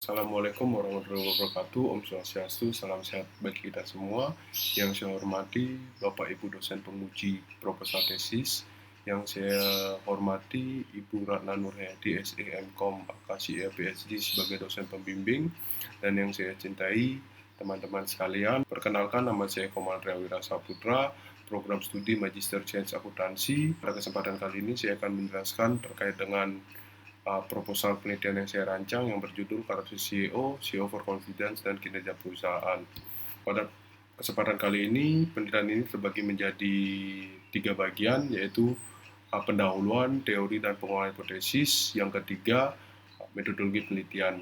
Assalamualaikum warahmatullahi wabarakatuh. Om Swastiastu, salam sehat bagi kita semua. Yang saya hormati Bapak Ibu dosen penguji proposal tesis, yang saya hormati Ibu Ratna Nurhayati SE MKom AKSIA PhD sebagai dosen pembimbing, dan yang saya cintai teman-teman sekalian. Perkenalkan, nama saya Komal Triawira Saputra, program studi Magister Sains Akuntansi. Pada kesempatan kali ini saya akan menjelaskan terkait dengan proposal penelitian yang saya rancang yang berjudul karakteristik CEO for Confidence dan kinerja perusahaan. Pada kesempatan kali ini, penelitian ini terbagi menjadi 3 bagian, yaitu pendahuluan, teori dan pengolahan hipotesis. Yang ketiga, metodologi penelitian.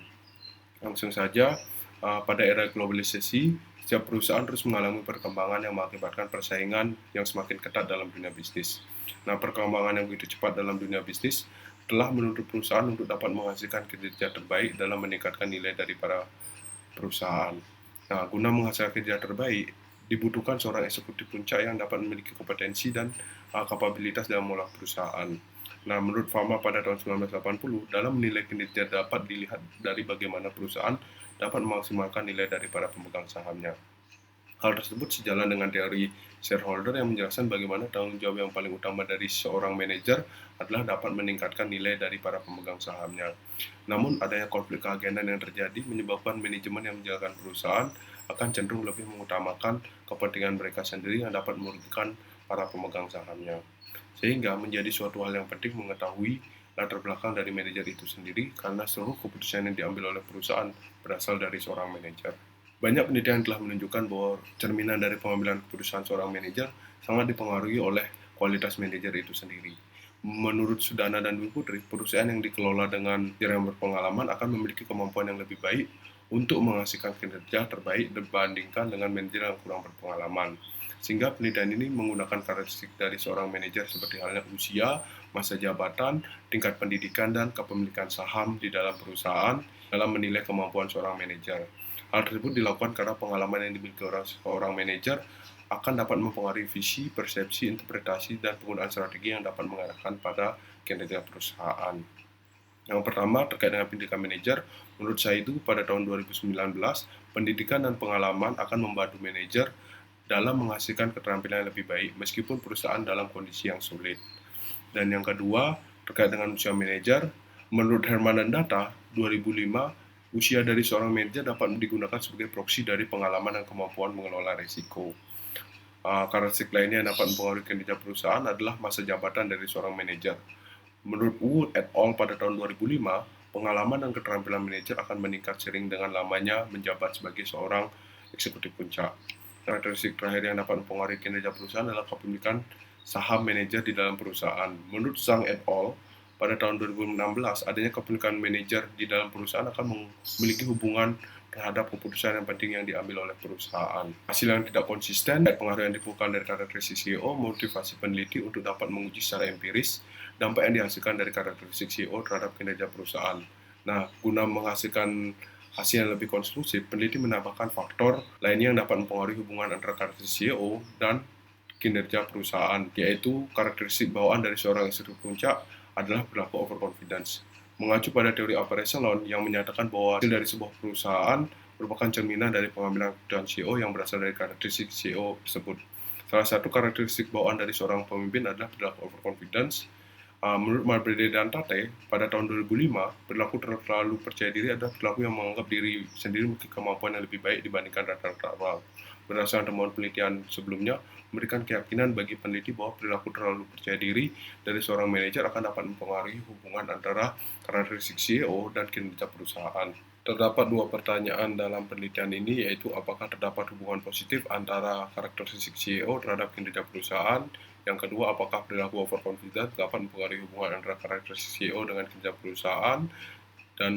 Langsung saja, pada era globalisasi, setiap perusahaan terus mengalami perkembangan yang mengakibatkan persaingan yang semakin ketat dalam dunia bisnis. Nah, perkembangan yang begitu cepat dalam dunia bisnis telah menuntut perusahaan untuk dapat menghasilkan kinerja terbaik dalam meningkatkan nilai dari para perusahaan. Nah, guna menghasilkan kinerja terbaik, dibutuhkan seorang eksekutif puncak yang dapat memiliki kompetensi dan kapabilitas dalam mengelola perusahaan. Nah, menurut Fama pada tahun 1980, dalam menilai kinerja dapat dilihat dari bagaimana perusahaan dapat memaksimalkan nilai dari para pemegang sahamnya. Hal tersebut sejalan dengan teori shareholder yang menjelaskan bagaimana tanggung jawab yang paling utama dari seorang manajer adalah dapat meningkatkan nilai dari para pemegang sahamnya. Namun, adanya konflik keagenan yang terjadi menyebabkan manajemen yang menjalankan perusahaan akan cenderung lebih mengutamakan kepentingan mereka sendiri yang dapat merugikan para pemegang sahamnya. Sehingga menjadi suatu hal yang penting mengetahui latar belakang dari manajer itu sendiri, karena seluruh keputusan yang diambil oleh perusahaan berasal dari seorang manajer. Banyak penelitian telah menunjukkan bahwa cerminan dari pengambilan keputusan seorang manajer sangat dipengaruhi oleh kualitas manajer itu sendiri. Menurut Sudana dan Dwi Putri, perusahaan yang dikelola dengan yang berpengalaman akan memiliki kemampuan yang lebih baik untuk menghasilkan kinerja terbaik dibandingkan dengan manajer yang kurang berpengalaman. Sehingga penelitian ini menggunakan karakteristik dari seorang manajer seperti halnya usia, masa jabatan, tingkat pendidikan, dan kepemilikan saham di dalam perusahaan dalam menilai kemampuan seorang manajer. Hal tersebut dilakukan karena pengalaman yang dimiliki seorang manajer akan dapat mempengaruhi visi, persepsi, interpretasi, dan penggunaan strategi yang dapat mengarahkan pada kinerja perusahaan. Yang pertama, terkait dengan pendidikan manajer, menurut saya itu pada tahun 2019, pendidikan dan pengalaman akan membantu manajer dalam menghasilkan keterampilan yang lebih baik, meskipun perusahaan dalam kondisi yang sulit. Dan yang kedua, terkait dengan usia manajer, menurut Herman dan Data, 2005, usia dari seorang manajer dapat digunakan sebagai proksi dari pengalaman dan kemampuan mengelola risiko. Karakteristik lainnya yang dapat mempengaruhi kinerja perusahaan adalah masa jabatan dari seorang manajer. Menurut Wood et al. Pada tahun 2005, pengalaman dan keterampilan manajer akan meningkat seiring dengan lamanya menjabat sebagai seorang eksekutif puncak. Karakteristik terakhir yang dapat mempengaruhi kinerja perusahaan adalah kepemilikan saham manajer di dalam perusahaan. Menurut Zhang et al., pada tahun 2016, adanya kepemilikan manajer di dalam perusahaan akan memiliki hubungan terhadap keputusan yang penting yang diambil oleh perusahaan. Hasil yang tidak konsisten, pengaruh yang dibutuhkan dari karakteristik CEO, motivasi peneliti untuk dapat menguji secara empiris dampak yang dihasilkan dari karakteristik CEO terhadap kinerja perusahaan. Nah, guna menghasilkan hasil yang lebih konklusif, peneliti menambahkan faktor lainnya yang dapat mempengaruhi hubungan antara karakteristik CEO dan kinerja perusahaan, yaitu karakteristik bawaan dari seorang eksekutif puncak adalah perilaku overconfidence. Mengacu pada teori upper echelon yang menyatakan bahwa hasil dari sebuah perusahaan merupakan cerminan dari pengambilan keputusan CEO yang berasal dari karakteristik CEO tersebut. Salah satu karakteristik bawaan dari seorang pemimpin adalah perilaku overconfidence. Menurut Marbrede dan Tate, pada tahun 2005, perilaku terlalu percaya diri adalah perilaku yang menganggap diri sendiri memiliki kemampuan yang lebih baik dibandingkan rata-rata orang. Berdasarkan temuan penelitian sebelumnya, memberikan keyakinan bagi peneliti bahwa perilaku terlalu percaya diri dari seorang manajer akan dapat mempengaruhi hubungan antara karakteristik CEO dan kinerja perusahaan. Terdapat dua pertanyaan dalam penelitian ini, yaitu apakah terdapat hubungan positif antara karakteristik CEO terhadap kinerja perusahaan. Yang kedua, apakah perilaku overconfident dapat mempengaruhi hubungan antara karakteristik CEO dengan kinerja perusahaan. Dan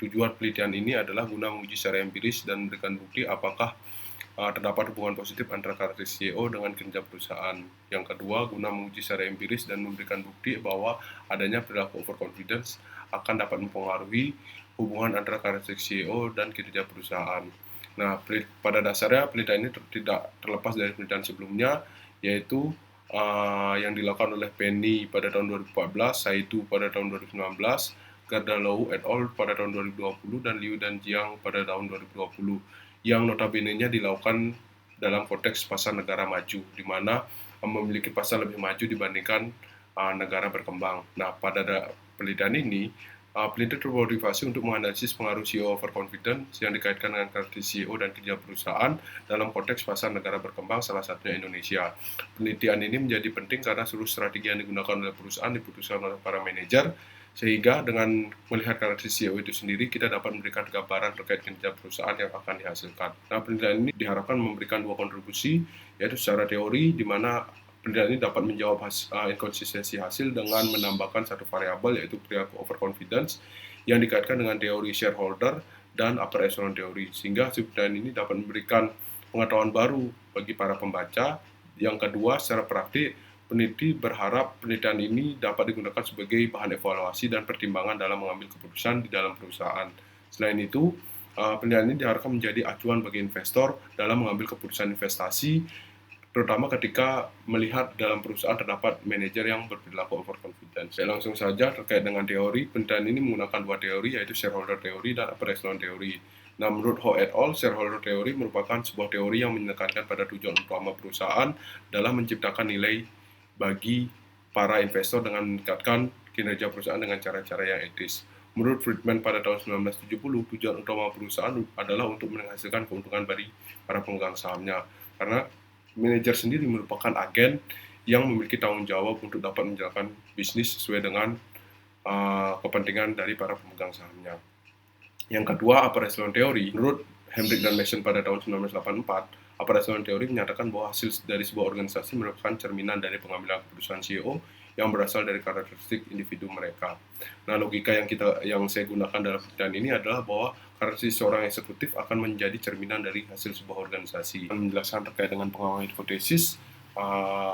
tujuan penelitian ini adalah guna menguji secara empiris dan memberikan bukti apakah terdapat hubungan positif antara karakteristik CEO dengan kinerja perusahaan. Yang kedua, guna menguji secara empiris dan memberikan bukti bahwa adanya perilaku overconfidence akan dapat mempengaruhi hubungan antara karakteristik CEO dan kinerja perusahaan. Nah, pada dasarnya penelitian ini tidak terlepas dari penelitian sebelumnya, yaitu yang dilakukan oleh Penny pada tahun 2014, Saitu pada tahun 2019, Gardalou et al. Pada tahun 2020 dan Liu dan Jiang pada tahun 2020 yang notabene-nya dilakukan dalam konteks pasar negara maju, di mana memiliki pasar lebih maju dibandingkan negara berkembang. Nah, pada penelitian ini, peneliti termotivasi untuk menganalisis pengaruh CEO overconfidence yang dikaitkan dengan karakter CEO dan kinerja perusahaan dalam konteks pasar negara berkembang, salah satunya Indonesia. Penelitian ini menjadi penting karena seluruh strategi yang digunakan oleh perusahaan diputuskan oleh para manajer, sehingga dengan melihat karakter CEO itu sendiri, kita dapat memberikan gambaran terkait kinerja perusahaan yang akan dihasilkan. Nah, penelitian ini diharapkan memberikan dua kontribusi, yaitu secara teori, di mana penelitian ini dapat menjawab inkonsistensi hasil dengan menambahkan satu variabel, yaitu perilaku overconfidence yang dikaitkan dengan teori shareholder dan upper echelon teori, sehingga penelitian ini dapat memberikan pengetahuan baru bagi para pembaca. Yang kedua, secara praktik, peneliti berharap penelitian ini dapat digunakan sebagai bahan evaluasi dan pertimbangan dalam mengambil keputusan di dalam perusahaan. Selain itu, penelitian ini diharapkan menjadi acuan bagi investor dalam mengambil keputusan investasi, terutama ketika melihat dalam perusahaan terdapat manajer yang berperilaku overconfidence. Langsung saja terkait dengan teori, penelitian ini menggunakan dua teori, yaitu shareholder theory dan upper echelon theory. Nah, menurut Ho et al., shareholder theory merupakan sebuah teori yang menekankan pada tujuan utama perusahaan dalam menciptakan nilai bagi para investor dengan meningkatkan kinerja perusahaan dengan cara-cara yang etis. Menurut Friedman pada tahun 1970, tujuan utama perusahaan adalah untuk menghasilkan keuntungan bagi para pemegang sahamnya. Karena manajer sendiri merupakan agen yang memiliki tanggung jawab untuk dapat menjalankan bisnis sesuai dengan kepentingan dari para pemegang sahamnya. Yang kedua, upper echelon theory. Menurut Hendrik dan Mason pada tahun 1984, upper echelon theory menyatakan bahwa hasil dari sebuah organisasi merupakan cerminan dari pengambilan keputusan CEO yang berasal dari karakteristik individu mereka. Nah, logika yang saya gunakan dalam penelitian ini adalah bahwa karakteristik seorang eksekutif akan menjadi cerminan dari hasil sebuah organisasi. Menjelaskan terkait dengan pengembangan hipotesis,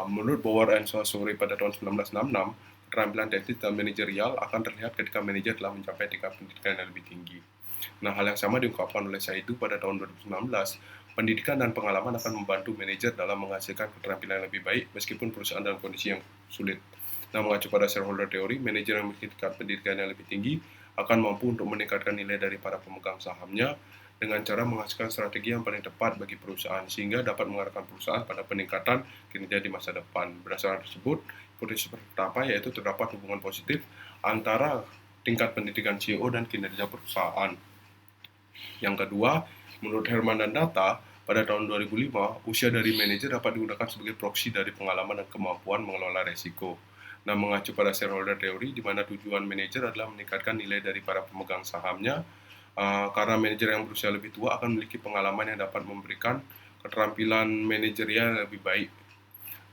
menurut Bower and Sawsuri pada tahun 1966, keterampilan teknis dan manajerial akan terlihat ketika manajer telah mencapai tingkat pendidikan yang lebih tinggi. Nah, hal yang sama diungkapkan oleh Saidu pada tahun 2019. Pendidikan dan pengalaman akan membantu manajer dalam menghasilkan keterampilan yang lebih baik meskipun perusahaan dalam kondisi yang sulit. Nah, mengacu pada shareholder theory, manajer yang memiliki tingkat pendidikan yang lebih tinggi akan mampu untuk meningkatkan nilai dari para pemegang sahamnya dengan cara menghasilkan strategi yang paling tepat bagi perusahaan, sehingga dapat mengarahkan perusahaan pada peningkatan kinerja di masa depan. Berdasarkan tersebut, hipotesis pertama yaitu terdapat hubungan positif antara tingkat pendidikan CEO dan kinerja perusahaan. Yang kedua, menurut Herman dan Data, pada tahun 2005, usia dari manajer dapat digunakan sebagai proksi dari pengalaman dan kemampuan mengelola resiko. Nah, mengacu pada shareholder theory, di mana tujuan manajer adalah meningkatkan nilai dari para pemegang sahamnya, karena manajer yang berusia lebih tua akan memiliki pengalaman yang dapat memberikan keterampilan manajerial yang lebih baik.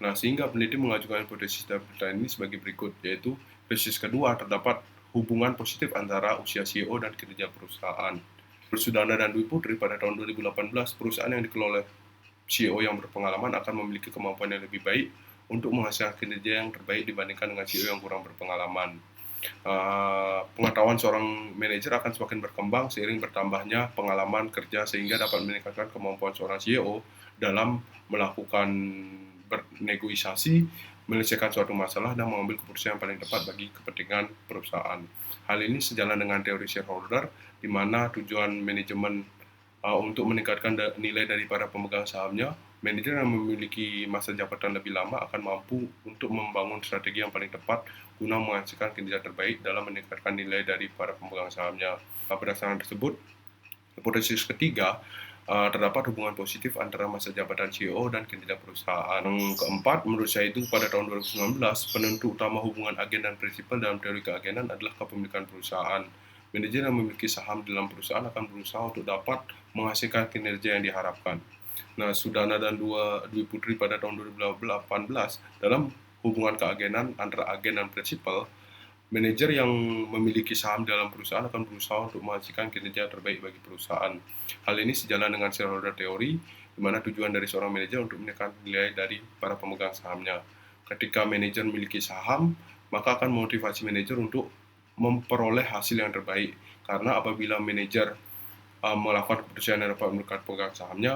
Nah, sehingga peneliti mengajukan hipotesis dalam penelitian ini sebagai berikut, yaitu hipotesis kedua, terdapat hubungan positif antara usia CEO dan kinerja perusahaan. Sudana dan Dwi Putri pada tahun 2018, perusahaan yang dikelola CEO yang berpengalaman akan memiliki kemampuan yang lebih baik untuk menghasilkan kinerja yang terbaik dibandingkan dengan CEO yang kurang berpengalaman. Pengetahuan seorang manajer akan semakin berkembang seiring bertambahnya pengalaman kerja, sehingga dapat meningkatkan kemampuan seorang CEO dalam melakukan bernegosiasi, menyelesaikan suatu masalah, dan mengambil keputusan yang paling tepat bagi kepentingan perusahaan. Hal ini sejalan dengan teori shareholder, di mana tujuan manajemen untuk meningkatkan nilai dari para pemegang sahamnya. Manajer yang memiliki masa jabatan lebih lama akan mampu untuk membangun strategi yang paling tepat guna menghasilkan kinerja terbaik dalam meningkatkan nilai dari para pemegang sahamnya. Berdasarkan tersebut, hipotesis ketiga, terdapat hubungan positif antara masa jabatan CEO dan kinerja perusahaan. Yang keempat, menurut saya itu pada tahun 2019, penentu utama hubungan agen dan prinsipal dalam teori keagenan adalah kepemilikan perusahaan. Manajer yang memiliki saham dalam perusahaan akan berusaha untuk dapat menghasilkan kinerja yang diharapkan. Nah, Sudana dan Dwi Putri pada tahun 2018, dalam hubungan keagenan antara agen dan prinsipal, manajer yang memiliki saham dalam perusahaan akan berusaha untuk menghasilkan kinerja terbaik bagi perusahaan. Hal ini sejalan dengan shareholder theory, di mana tujuan dari seorang manajer untuk menekan nilai dari para pemegang sahamnya. Ketika manajer memiliki saham, maka akan memotivasi manajer untuk memperoleh hasil yang terbaik. Karena apabila manajer melakukan keputusan yang dapat meningkatkan pemegang sahamnya,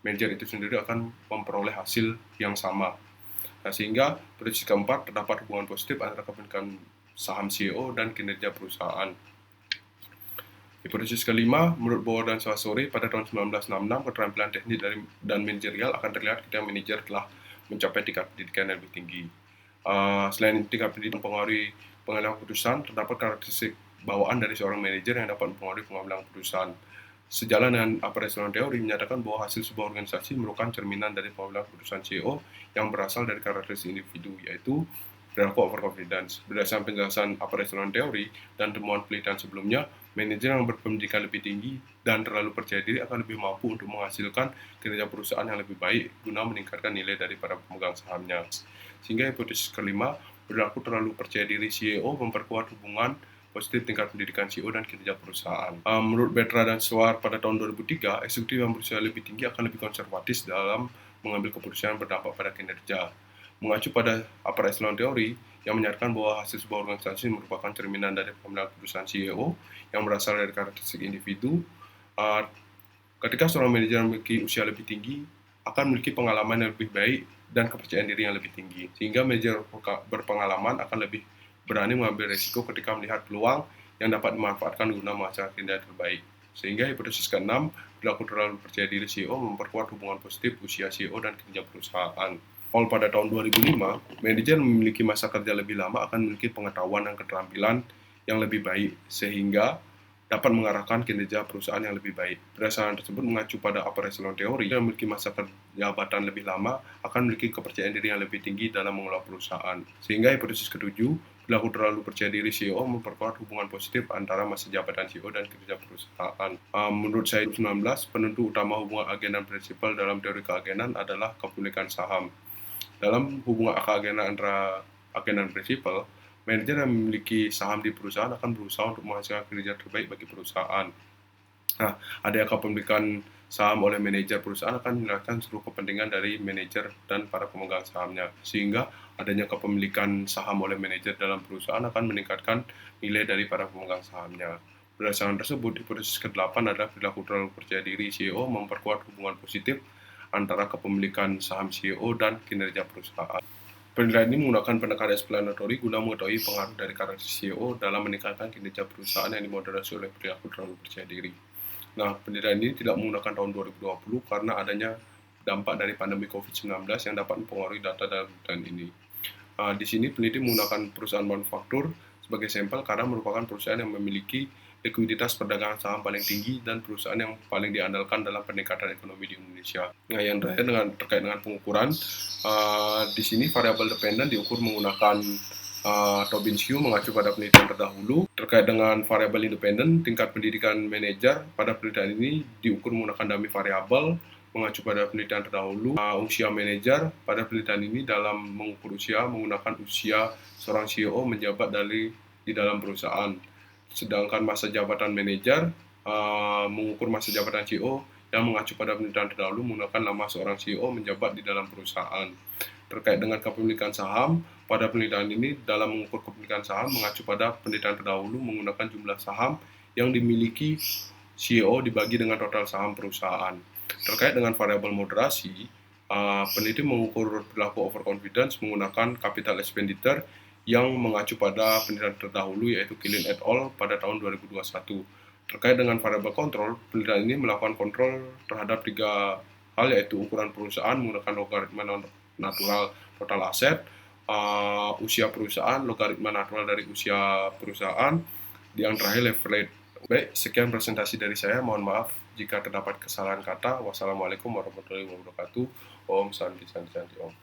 manajer itu sendiri akan memperoleh hasil yang sama. Nah, sehingga prinsip keempat, terdapat hubungan positif antara kepemilikan saham CEO dan kinerja perusahaan. Hipotesis kelima, menurut Bauer dan Saussure, pada tahun 1966, keterampilan teknik dan manajerial akan terlihat ketika manajer telah mencapai tingkat pendidikan yang lebih tinggi. Selain tingkat pendidikan mempengaruhi pengambilan keputusan, terdapat karakteristik bawaan dari seorang manajer yang dapat mempengaruhi pengambilan keputusan. Sejalan dengan operational teori menyatakan bahwa hasil sebuah organisasi merupakan cerminan dari pengambilan keputusan CEO yang berasal dari karakteristik individu, yaitu perilaku overconfidence. Berdasarkan penjelasan operational teori dan temuan penelitian sebelumnya, manajer yang berpendidikan lebih tinggi dan terlalu percaya diri akan lebih mampu untuk menghasilkan kinerja perusahaan yang lebih baik guna meningkatkan nilai dari para pemegang sahamnya. Sehingga hipotesis kelima, perilaku terlalu percaya diri CEO memperkuat hubungan positif tingkat pendidikan CEO dan kinerja perusahaan. Menurut Betra dan Suar pada tahun 2003, eksekutif yang berusia lebih tinggi akan lebih konservatif dalam mengambil keputusan yang berdampak pada kinerja. Mengacu pada operational teori yang menyatakan bahwa hasil sebuah organisasi merupakan cerminan dari pengambilan keputusan CEO yang berasal dari karakteristik individu. Ketika seorang manajer memiliki usia lebih tinggi, akan memiliki pengalaman yang lebih baik dan kepercayaan diri yang lebih tinggi. Sehingga manajer berpengalaman akan lebih berani mengambil risiko ketika melihat peluang yang dapat dimanfaatkan guna menghasilkan kinerja terbaik. Sehingga hipotesis ke-6, perilaku terlalu percaya diri CEO memperkuat hubungan positif usia CEO dan kinerja perusahaan. Pada tahun 2005, manajer memiliki masa kerja lebih lama akan memiliki pengetahuan dan keterampilan yang lebih baik, sehingga dapat mengarahkan kinerja perusahaan yang lebih baik. Berdasarkan tersebut mengacu pada operational teori, yang memiliki masa jabatan lebih lama akan memiliki kepercayaan diri yang lebih tinggi dalam mengelola perusahaan. Sehingga hipotesis ke-7, perilaku terlalu percaya diri CEO memperkuat hubungan positif antara masa jabatan CEO dan kinerja perusahaan. Menurut saya 19, penentu utama hubungan agen dan prinsipal dalam teori keagenan adalah kepemilikan saham. Dalam hubungan keagenan antara agen dan prinsipal, manajer yang memiliki saham di perusahaan akan berusaha untuk menghasilkan kinerja terbaik bagi perusahaan. Nah, adanya kepemilikan saham oleh manajer perusahaan akan menjelaskan seluruh kepentingan dari manajer dan para pemegang sahamnya. Sehingga adanya kepemilikan saham oleh manajer dalam perusahaan akan meningkatkan nilai dari para pemegang sahamnya. Berdasarkan tersebut, hipotesis ke-8 adalah perilaku terlalu percaya diri CEO memperkuat hubungan positif antara kepemilikan saham CEO dan kinerja perusahaan. Penilaian ini menggunakan pendekatan explanatory guna mengetahui pengaruh dari karakter CEO dalam meningkatkan kinerja perusahaan yang dimoderasi oleh perilaku terlalu percaya diri. Nah, penilaian ini tidak menggunakan tahun 2020 karena adanya dampak dari pandemi COVID-19 yang dapat mempengaruhi data dalam penelitian ini. Di sini peneliti menggunakan perusahaan manufaktur sebagai sampel karena merupakan perusahaan yang memiliki likuiditas perdagangan saham paling tinggi dan perusahaan yang paling diandalkan dalam peningkatan ekonomi di Indonesia. Nah, yang terakhir terkait dengan pengukuran, di sini variabel dependen diukur menggunakan Tobin-Skew mengacu pada penelitian terdahulu. Terkait dengan variabel independen, tingkat pendidikan manajer pada penelitian ini diukur menggunakan dummy variabel mengacu pada penelitian terdahulu. Usia manajer pada penelitian ini dalam mengukur usia menggunakan usia seorang CEO menjabat di dalam perusahaan. Sedangkan masa jabatan manajer mengukur masa jabatan CEO yang mengacu pada penelitian terdahulu menggunakan nama seorang CEO menjabat di dalam perusahaan. Terkait dengan kepemilikan saham, pada penelitian ini dalam mengukur kepemilikan saham mengacu pada penelitian terdahulu menggunakan jumlah saham yang dimiliki CEO dibagi dengan total saham perusahaan. Terkait dengan variabel moderasi, peneliti mengukur perilaku overconfidence menggunakan capital expenditure yang mengacu pada penelitian terdahulu yaitu Killian et al. Pada tahun 2021. Terkait dengan variabel kontrol, penelitian ini melakukan kontrol terhadap 3 hal yaitu ukuran perusahaan menggunakan logaritma natural total aset, usia perusahaan, logaritma natural dari usia perusahaan, yang terakhir leverage. Baik, sekian presentasi dari saya. Mohon maaf jika terdapat kesalahan kata. Wassalamualaikum warahmatullahi wabarakatuh. Om Santi Santi Santi Om.